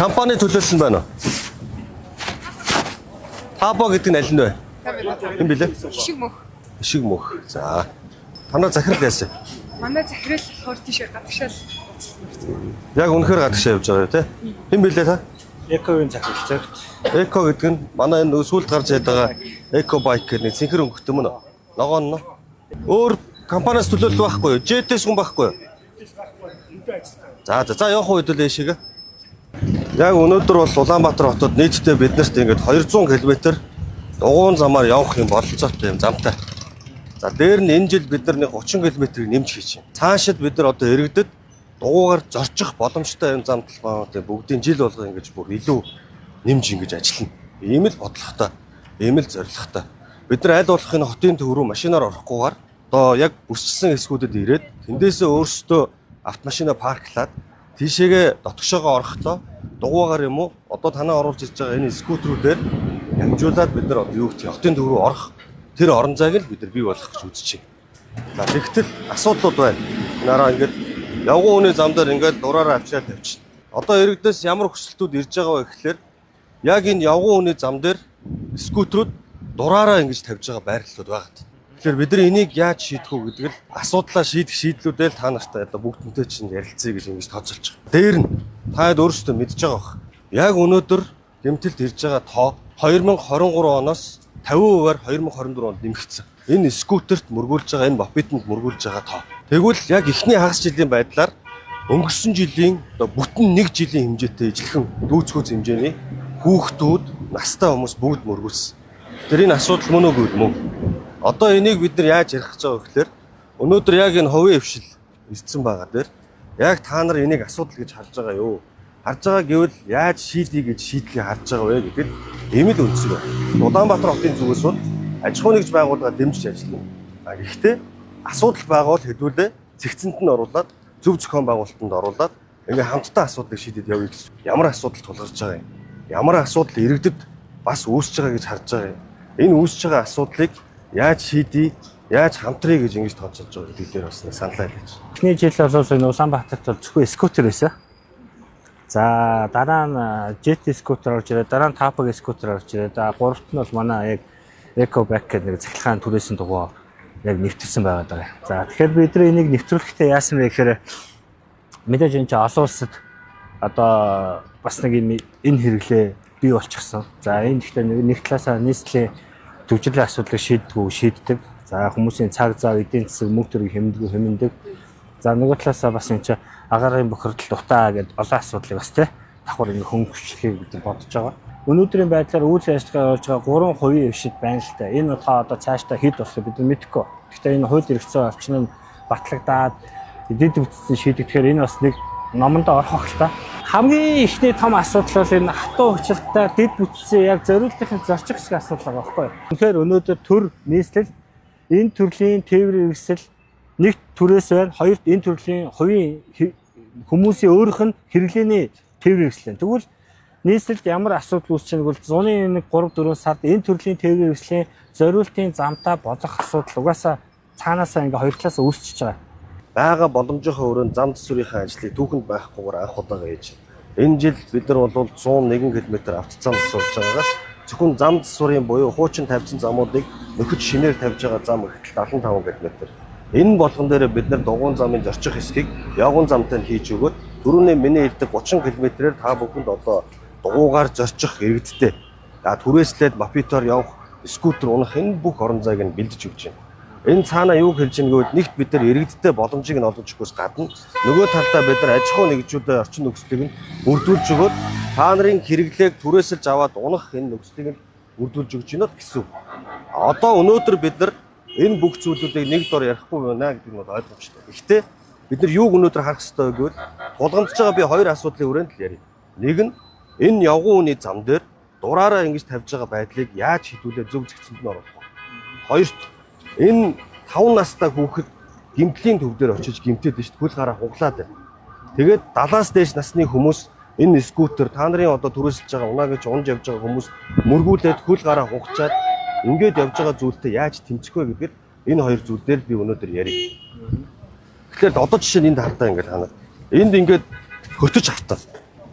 компани төлөөсөн байна уу? Таабо гэдэг нь аль нь вэ? Хэн билээ? Ишиг мөх. Ишиг мөх. За. Танаа захирал яасан? Манай захирал болохоор тийш гадагшаал. Яг үнэхээр гадагшаа явж байгаа тий. Хэн билээ та? Экогийн захирал зөвхт. Эко гэдэг нь манай энэ сүүлд гарч ирээд байгаа эко байк гэдэг нэг цэнхэр өнгөтэй мөн үү? Ногоон нь. Өөр компаниас төлөөлөл байхгүй юу? Жэтэс хүн байхгүй юу? За явах үед л эшиг. Яг өнөөдөр бол Улаанбаатар хотод нийтдээ биднэрт ингээд 200 км дугуун замаар явах юм бололцоотой юм замтай. За дээр нь энэ жил бид нар нэг 30 км-ийг нэмж хийж байна. Цаашид бид нар одоо иргэдэд дугуугаар зорчих боломжтой юм зам талбай бүгдийн жил болго ингэж бүр илүү нэмж ингэж ажиллана. Ийм л бодлоготой, ийм л зорилготой. Бид нар аль болох энэ хотын төв рүү машинаар орохгүйгээр одоо яг бүсчсэн хэсгүүдэд ирээд тэндээсээ өөрсдөө автомашина парклаад тийшээгээ дотгошоогоо орохдоо дугуугаар юм уу одоо танаа оруулж ирж байгаа энэ скутерүүдээр хэмжүүлээд бид нар одоо юу гэх юм хотын төв рүү орох тэр орон зайг л бид нар бий болгох гэж үзэж байна. За тэгтэл асуудлууд байна. Нараа ингээд явган хүний зам дээр ингээд дураараа авчираад тавьчихна. Одоо иргэдээс ямар хүсэлтүүд ирж байгаа вэ гэхээр яг энэ явган хүний зам дээр скутерүүд дураараа ингэж тавьж байгаа байрлалууд байгаа. Тэгэхээр бид нар энийг яаж шийдэх вэ гэдэг л асуудлаа шийдэх шийдлүүдээ л та нартай одоо бүгднтэй чинь ярилцъя гэж ингэж тооцоолж байгаа. Дээр нь та өөрсдөө мэдж байгаа бох. Яг өнөөдөр гэмтэлд ирж байгаа тоо 2023 оноос 50%-аар 2024 онд нэмэгдсэн. Энэ скутерт мөргүүлж байгаа, энэ мопедэнд мөргүүлж байгаа тоо. Тэгвэл яг эхний хагас жилийн байдлаар өнгөрсөн жилийн одоо бүтэн 1 жилийн хэмжээтэй ижилхэн дүүцгүүц хэмжээний хүүхдүүд, настай хүмүүс бүгд мөргүүлсэн. Тэр энэ асуудал мөн үгүй мөн. Одоо энийг бид нар яаж ярих гэж байгаа вэ гэхээр өнөөдөр яг энэ хувийн хвшил ирсэн байгаа дээр яг та нар энийг асуудал гэж харж байгаа юу? Харж байгаа гэвэл яаж шийдье гэж шийдлийг харж байгаа вэ гэдэг ийм л үндсэг байна. Улаанбаатар хотын зүгээс бол аж ахуйн нэгж байгууллага дэмжиж ажиллана. Гэхдээ асуудал байгуул хэдүүлээ цэгцэнд нь оруулаад зөв зохион байгуулалтанд оруулаад ингээ хамтдаа асуудлыг шийдэд явъя гэсэн. Ямар асуудал тулгарч байгаа юм? Ямар асуудал иргэдэд бас үүсэж байгаа гэж харж байгаа юм? Энэ үүсэж байгаа асуудлыг яаж шийдье? Яаж хамтрая гэж ингэж тооцоолж байгаа гэдэг дээр бас нэг саналаа хэлж. Эхний жил бол энэ Улаанбаатарт бол зөвхөн скутер байсан. За дараа нь JT скутер орж ирээ, дараа нь Tapag скутер орж ирээ. За гуравт нь бол манай яг Eco Bike гэдэг нэг цахилгаан түрээсэн дугуй яг нэвтэрсэн байгаа даа. За тэгэхээр бид нар энийг нэвтрүүлэхдээ яасан бэ гэхээр мэдээж энэ олон улсад одоо бас нэг энэ хэрэглээ бий болчихсон. За энэ гэхдээ нэг талаасаа нийслэлийн төвжирлийн асуудлыг шийддэг. За хүмүүсийн цаг зав, эдийн засаг, мөнгө төрөг хэмндэг. За нөгөө талаасаа бас энэ чинь агаарын бохирдол дутаа гэдэг олон асуудлыг бас давхар ингэ хөнгөвчлөхийг бид бодож байгаа. Өнөөдрийн байдлаар үйл ажиллагаа явуулж байгаа 3% хвшид байна л та. Энэ одоо цаашдаа хэд болох бид мэдэхгүй. Гэхдээ энэ хууль эрхцээ орчин нь батлагдаад эдийн төвцсөн шийдэгдэхээр энэ бас нэг номонд орох л та. Хамгийн ихний том асуудал бол энэ хатуу хүчилтээр дэд бүтцийн яг зориултын зорчих хэсэг асуудал байгаа байхгүй юу? Тэгэхээр өнөөдөр төр нийслэл энэ төрлийн тээврийн хэрэгсэл нэг төрөөс байна. Хоёрт энэ төрлийн хувийн хүмүүсийн өөрийнх нь хэрэглээний тээврийн хэрэгсэл. Тэгвэл нийслэлд ямар асуудал үүсэж байгааг бол зуны 3-4 сард энэ төрлийн тээврийн хэрэгслийн зориултын замтаа болох асуудал угаасаа цаанаасаа ингээ хоёр талаас үүсчихэж байгаа. Бага боломжийнхоо өрөөнд зам засварынхаа ажлыг түүхэнд байхгүйгээр анх удаага хийж. Энэ жил бид нар бол 101 км автозам засварж байгаагаас зөвхөн зам засварын буюу хуучин тавьсан замуудыг нөхөж шинээр тавьж байгаа зам гэтэл 75 км. Энэ болгон дээр бид нар дугуун замын зорчих хэсгийг явган замтай нь хийж өгөөд түрүүний миний хэлдэг 30 км-ээр та бүхэнд одоо дугуугаар зорчих иргэдтэй. Түрээслээд мопедоор явах, скутер унах энэ бүх орон зайг нь бэлдэж өгч байна. Энэ цаана юу хэлж ийн гэвэл нэгт бид нар иргэдтэй боломжийг нь олж өгөхөөс гадна нөгөө талдаа бид нар аж ахуй нэгжүүдийн орчин нөхцөлийг нь бүрдүүлж өгөөд та нарын хэрэглээг түрээсэлж аваад унах энэ нөхцөлийг нь бүрдүүлж өгч гинэ гэсэн. Одоо өнөөдөр бид нар энэ бүх зүйлүүдийг нэг дор ярихгүй байна гэдэг нь бол ойлгомжтой. Гэхдээ бид нар юуг өнөөдөр харах ёстой вэ гэвэл тулгамдж байгаа би хоёр асуудлын хүрээнд л ярив. Нэг нь энэ явган хүний зам дээр дураараа ингэж тавьж байгаа байдлыг яаж хідүүлээ зөв зэгцэнд нь оруулах вэ? Хоёрт энэ 5 настай хүүхэд гэмтлийн төв дээр очиж гэмтээд шүү дээ. Хөл гараа хуглаад байна. Тэгээд 70-аас дээш насны хүмүүс энэ скутер та нарын одоо түрээсэлж байгаа унаа гэж унж явж байгаа хүмүүс мөргүүлээд хөл гараа хугачаад ингээд явж байгаа зүйлтэй яаж тэмцэх вэ гэдгээр энэ хоёр зүйл дээр би өнөөдөр ярив. Тэгэхээр одоо жишээ нь энд хардаа ингээд ханаа. Энд ингээд хөтөж автаа.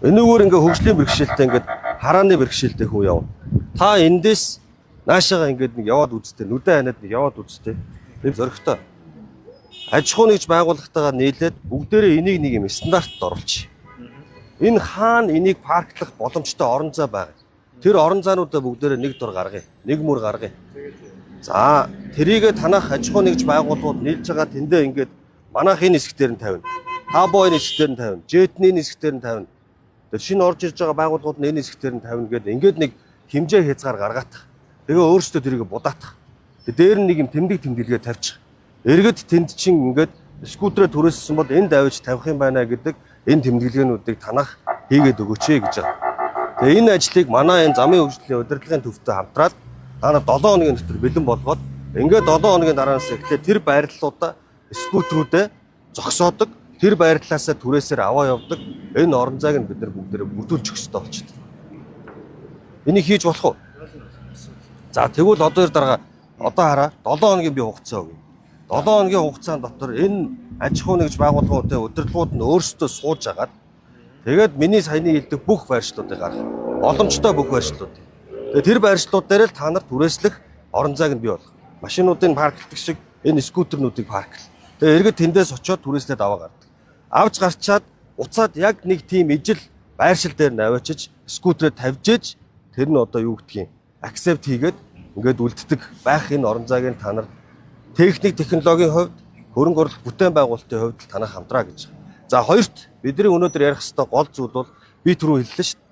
Энэгээр ингээ хөгжлийн бэрхшээлтэй ингээ харааны бэрхшээлтэй хүү явна. Та эндээс наашаага ингээд нэг яваад үзтээ, нүдэн ханаад нэг яваад үзтээ. Нэг зөрөгтэй. Аж ахуй нэгж байгууллагатайгаар нийлээд бүгдээрээ энийг нэг юм стандартд оруулчих. Энэ хаана энийг парклах боломжтой орон зай байгаа. Тэр орон зайнуудаа бүгдээрээ нэг дур гаргая. Нэг мөр гаргая. За, тэрийгэ танах аж ахуй нэгж байгууллагууд нийлж байгаа тэндээ ингээд манайх энэ хэсгээр нь тавина. Хабойн хэсгээр нь тавина. Жетний хэсгээр нь тавина. Тэр шинэ орж ирж байгаа байгууллагууд нь энэ хэсгээр нь тавина гэдэг ингээд нэг хэмжээ хязгаар гаргаадах. Тэгээ өөрсдөө тэрийг будаатах. Дээр нь нэг юм тэмдэглэгээ тавьчих. Эргэд тэнд чинь ингээд скутерээ түрээссэн бол энд авиж тавих юм байна гэдэг энэ тэмдэглэгээнүүдийг танах хийгээд өгөөч гэж байгаа. Тэгээ энэ ажлыг манай энэ замын хөгжлийн удирдлагын төвтэй хамтраад танаа 7 хоногийн дотор бэлэн болгоод ингээд 7 хоногийн дараанаас эхлээд тэр байрлалуудаа скутерүүдээ зогсоодог, тэр байрлалаасаа түрээсээр аваа явдаг энэ орон зайг нь бид нар бүгдээрээ бүтүүлж өгөх ёстой болчихсон. Энийг хийж болох уу? За тэгвэл одоо дараа одоо хараа 7 хоногийн би хугацаа өгье. 7 хоногийн хугацаанд дотор энэ аж ахуй нэгж байгууллагуудын удирдлагууд нь өөрсдөө сууж агаад тэгээд миний саяны хэлдэг бүх байршлуудыг гаргах. Боломжтой бүх байршлууд. Тэгээд тэр байршлууд дээр л та нар түрээслэх орон зайг нь бий болгох. Машинуудын парклдаг шиг энэ скутернуудыг паркл. Тэгээд эргээд тэндээс очиод түрээслээд аваа гардаг. Авч гарчаад уцаад яг нэг тийм ижил байршил дээр нь аваачиж скутерээ тавьжээж тэр нь одоо юу гэдгийг акцепт хийгээд ингээд үлддэг байх энэ орон зайг нь та нар техник технологийн хувьд хөрөнгө оруулалт бүтээн байгуулалтын хувьд танах хамтраа гэж. За хоёрт бидний өнөөдөр ярих ёстой гол зүйл бол би түрүү хэллээ шүү дээ.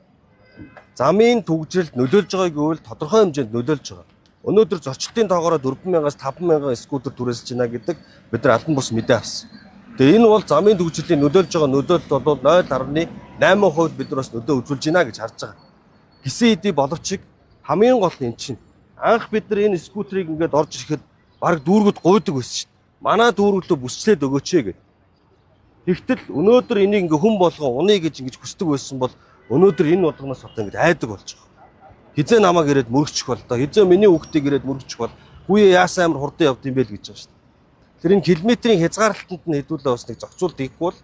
Замын төгжрэлд нөлөөлж байгааг гэвэл тодорхой хэмжээнд нөлөөлж байгаа. Өнөөдөр зочдын тоогоороо 4,000-аас 5,000 скутер түрээсэлж байна гэдэг бид нар албан бус мэдээ авсан. Тэгээ энэ бол замын төгжрөлийн нөлөөлж байгаа нөлөөлөлт бол 0.8% бид нар бас нөлөө үзүүлж байна гэж харж байгаа. Гисэн хэдий боловч хамгийн гол нь эн чинь анх бид нар энэ скутерийг ингээд орж ирэхэд баг дүүргүүд гуйдаг байсан шүү дээ. Манай дүүргөлөө бүсчлээд өгөөч ээ гэдэг. Тэгтэл өнөөдөр энийг ингээ хүн болгон унаа гэж ингэж хүсдэг байсан бол өнөөдөр энэ болгоноос одоо ингэ айдаг болж байгаа. Хизээ намайг ирээд мөрөгчих бол доо. Хизээ миний хүүхдийг ирээд мөрөгчих бол хүүе яасан амар хурдан явд юм бэ л гэж байгаа шүү дээ. Тэр энэ километрийн хязгаарлалтанд нь хэдүүлээ бас нэг зохицуулт хийхгүй бол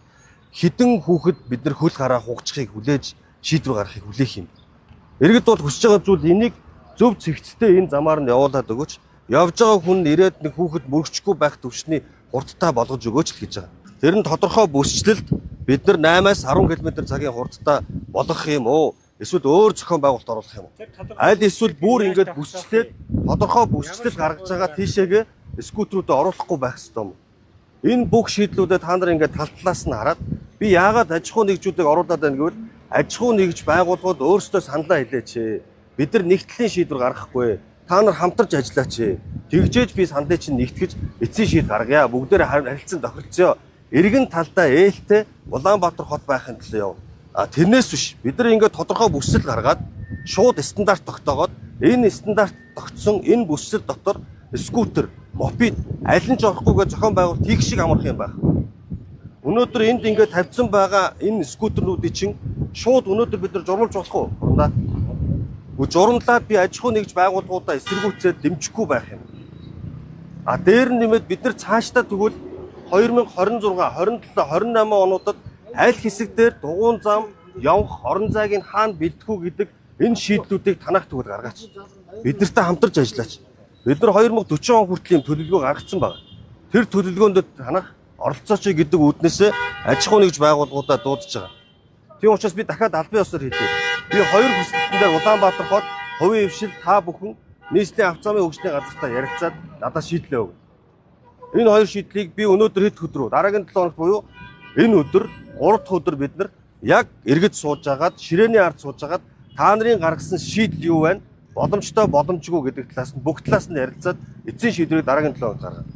хідэн хүүхэд бид нар хөл гараа хугачхыг хүлээж шийдвэр гаргахыг хүлээх юм. Иргэд бол хүсэж байгаа зүйл энийг зөв зэгцтэй энэ замаар нь явуулаад өгөөч. Явж байгаа хүн ирээд нэг хүүхэд мөрөгчгүй байх төвшний хурдтай болгож өгөөч л гэж байгаа. Тэр нь тодорхой бүсчлэлд бид нар 8-аас 10 км цагийн хурдтай болгох юм уу? Эсвэл өөр зохион байгуулалт оруулах юм уу? Аль эсвэл бүр ингээд бүсчлээд тодорхой бүсчлэл гаргаж байгаа тийшээгээ скутерүүдэд оруулахгүй байх ёстой юм. Энэ бүх шийдлүүдэд та нар ингээд тал талаас нь хараад би яагаад аж ахуй нэгжүүдийг оруулаад байна гэвэл аж ахуй нэгж байгууллагууд өөрсдөө саналаа хэлээч. Бид нар нэгтгэлийн шийдвэр гаргахгүй. Та нар хамтарч ажиллаач. Тэгжээж би сандаа чинь нэгтгэж эцсийн шийд гаргая. Бүгдээрээ харилцан тохирцоо. Эргэн талдаа ээлтэй Улаанбаатар хот байхын төлөө яв. Тэрнээс биш. Бид нар ингээд тодорхой бүсэл гаргаад шууд стандарт тогтоогоод энэ стандарт тогтсон энэ бүсэл дотор скутер, мопед аль нь ч орохгүйгээр зохион байгуулалт хийх шиг амарх юм байх. Өнөөдөр энд ингээд тавьсан байгаа энэ скутернуудыг чинь шууд өнөөдөр бид нар журамлж болох уу? Урандаа. Журамлаад би аж ахуй нэгж байгууллагуудаа эсэргүүцээд дэмжихгүй байх юм. Дээр нь нэмээд бид нар цаашдаа тэгвэл 2026, 27, 28 онуудад аль хэсэгдэр дугуйн зам явах орон зайг нь хаана бэлтгэх үү гэдэг энэ шийдлүүдийг танах төгөд гаргаач. Бид нартай хамтарч ажиллаач. Бид нар 2040 он хүртэл төлөвлөгөө гаргацсан байна. Тэр төлөвлөгөөнд танах оролцооч гэдэг үүднээсээ аж ахуй нэгж байгууллагуудаа дуудаж байгаа. Тийм учраас би дахиад албан ёсоор хэлье. Би хоёр хүсэлтэндээ Улаанбаатар хот хувийн хвшил та бүхэн нийслэлийн авто замын хөгжлийн газартаа ярилцаад надад шийдлээ өг. Энэ хоёр шийдлийг би өнөөдөр хэд өдрөө дараагийн 7 хоногт буюу энэ өдөр 3 дахь өдөр бид нар яг эргэж сууж агаад ширээний ард сууж агаад та нарын гаргасан шийдэл юу байна? Боломжтой боломжгүй гэдэг талаас нь бүх талаас нь ярилцаад эцсийн шийдвэрийг дараагийн 7 хоногт гаргана.